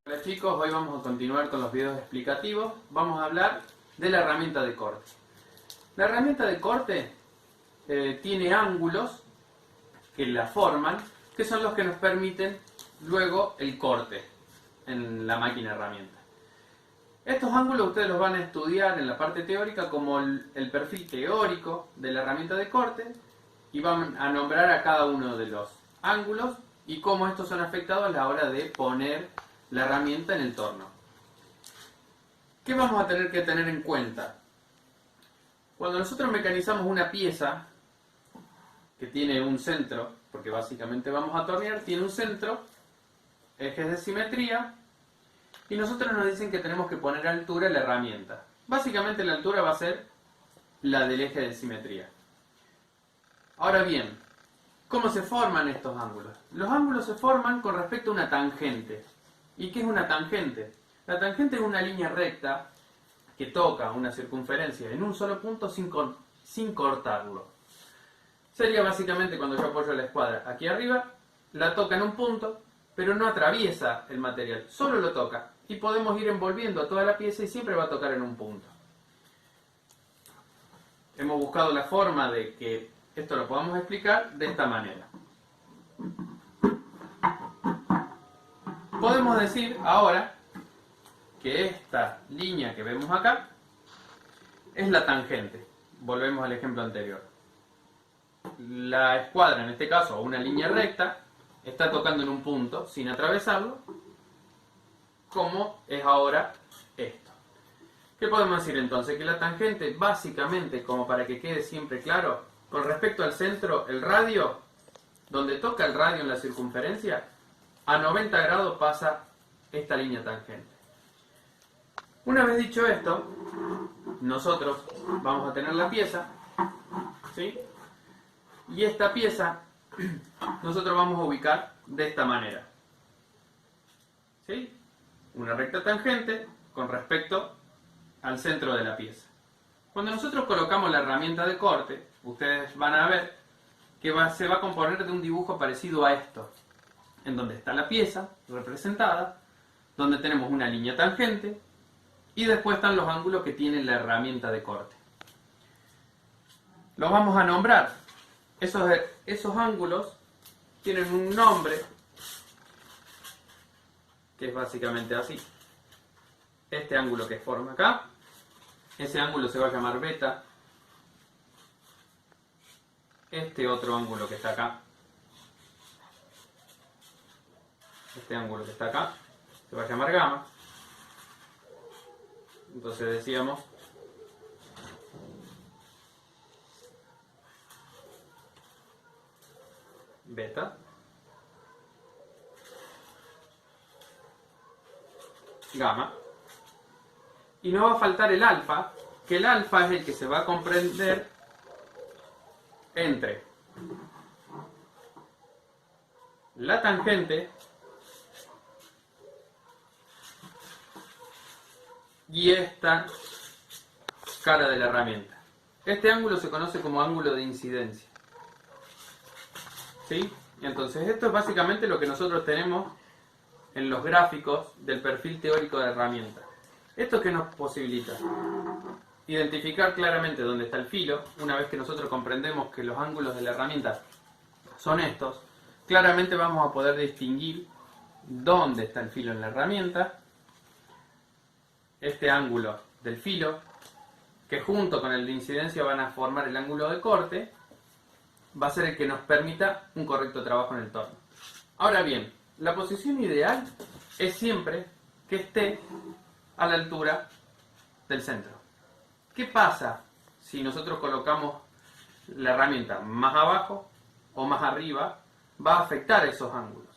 Hola chicos, hoy vamos a continuar con los videos explicativos. Vamos a hablar de la herramienta de corte. La herramienta de corte tiene ángulos que la forman, que son los que nos permiten luego el corte en la máquina herramienta. Estos ángulos ustedes los van a estudiar en la parte teórica como el perfil teórico de la herramienta de corte y van a nombrar a cada uno de los ángulos y cómo estos son afectados a la hora de poner la herramienta en el torno. ¿Qué vamos a tener que tener en cuenta? Cuando nosotros mecanizamos una pieza que tiene un centro, porque básicamente vamos a tornear, tiene un centro, ejes de simetría, y nosotros nos dicen que tenemos que poner altura en la herramienta. Básicamente la altura va a ser la del eje de simetría. Ahora bien, ¿cómo se forman estos ángulos? Los ángulos se forman con respecto a una tangente. ¿Y qué es una tangente? La tangente es una línea recta que toca una circunferencia en un solo punto sin cortarlo. Sería básicamente cuando yo apoyo la escuadra aquí arriba, la toca en un punto, pero no atraviesa el material, solo lo toca. Y podemos ir envolviendo a toda la pieza y siempre va a tocar en un punto. Hemos buscado la forma de que esto lo podamos explicar de esta manera. Podemos decir ahora que esta línea que vemos acá es la tangente. Volvemos al ejemplo anterior. La escuadra, en este caso, o una línea recta, está tocando en un punto sin atravesarlo, como es ahora esto. ¿Qué podemos decir entonces? Que la tangente, básicamente, como para que quede siempre claro, con respecto al centro, el radio, donde toca el radio en la circunferencia, a 90 grados pasa esta línea tangente. Una vez dicho esto, nosotros vamos a tener la pieza, ¿sí? Y esta pieza nosotros vamos a ubicar de esta manera, ¿sí? Una recta tangente con respecto al centro de la pieza. Cuando nosotros colocamos la herramienta de corte, ustedes van a ver que se va a componer de un dibujo parecido a esto, en donde está la pieza representada, donde tenemos una línea tangente y después están los ángulos que tiene la herramienta de corte. Los vamos a nombrar. Esos ángulos tienen un nombre que es básicamente así. Este ángulo que forma acá, ese ángulo se va a llamar beta. Este otro ángulo que está acá, este ángulo que está acá, se va a llamar gamma. Entonces decíamos beta, gamma, y no va a faltar el alfa, que el alfa es el que se va a comprender entre la tangente y esta cara de la herramienta. Este ángulo se conoce como ángulo de incidencia, ¿sí? Entonces esto es básicamente lo que nosotros tenemos en los gráficos del perfil teórico de la herramienta. ¿Esto qué nos posibilita? Identificar claramente dónde está el filo. Una vez que nosotros comprendemos que los ángulos de la herramienta son estos, claramente vamos a poder distinguir dónde está el filo en la herramienta. Este ángulo del filo, que junto con el de incidencia van a formar el ángulo de corte, va a ser el que nos permita un correcto trabajo en el torno. Ahora bien, la posición ideal es siempre que esté a la altura del centro. ¿Qué pasa si nosotros colocamos la herramienta más abajo o más arriba? Va a afectar esos ángulos.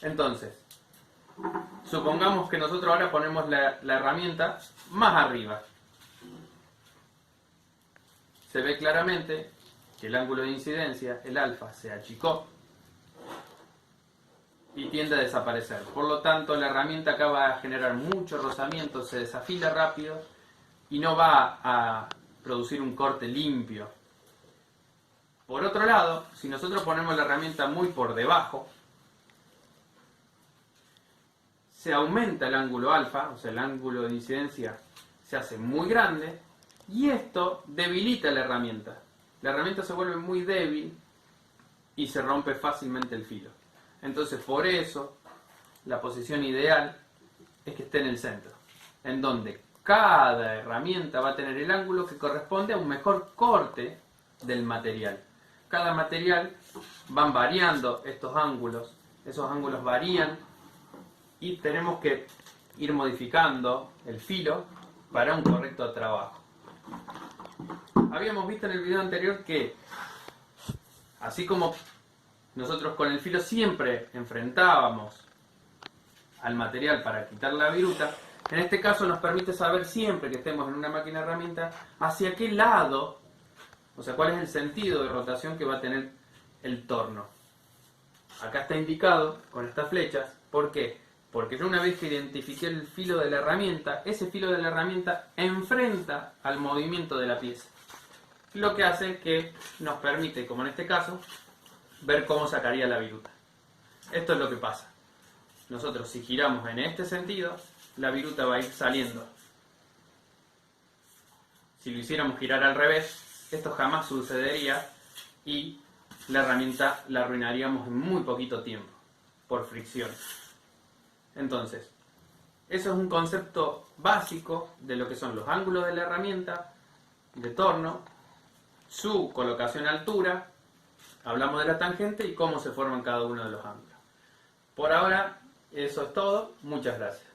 Entonces, supongamos que nosotros ahora ponemos la herramienta más arriba. Se ve claramente que el ángulo de incidencia, el alfa, se achicó y tiende a desaparecer. Por lo tanto, la herramienta acá va a generar mucho rozamiento, se desafila rápido y no va a producir un corte limpio. Por otro lado, si nosotros ponemos la herramienta muy por debajo, se aumenta el ángulo alfa, o sea, el ángulo de incidencia se hace muy grande, y esto debilita la herramienta. La herramienta se vuelve muy débil y se rompe fácilmente el filo. Entonces, por eso, la posición ideal es que esté en el centro, en donde cada herramienta va a tener el ángulo que corresponde a un mejor corte del material. Cada material van variando estos ángulos, esos ángulos varían y tenemos que ir modificando el filo para un correcto trabajo. Habíamos visto en el video anterior que, así como nosotros con el filo siempre enfrentábamos al material para quitar la viruta, en este caso nos permite saber siempre que estemos en una máquina herramienta hacia qué lado, o sea, cuál es el sentido de rotación que va a tener el torno. Acá está indicado con estas flechas. ¿Por qué? Porque yo una vez que identifiqué el filo de la herramienta, ese filo de la herramienta enfrenta al movimiento de la pieza. Lo que hace que nos permite, como en este caso, ver cómo sacaría la viruta. Esto es lo que pasa. Nosotros, si giramos en este sentido, la viruta va a ir saliendo. Si lo hiciéramos girar al revés, esto jamás sucedería y la herramienta la arruinaríamos en muy poquito tiempo, por fricción. Entonces, eso es un concepto básico de lo que son los ángulos de la herramienta de torno, su colocación a altura, hablamos de la tangente y cómo se forman cada uno de los ángulos. Por ahora, eso es todo. Muchas gracias.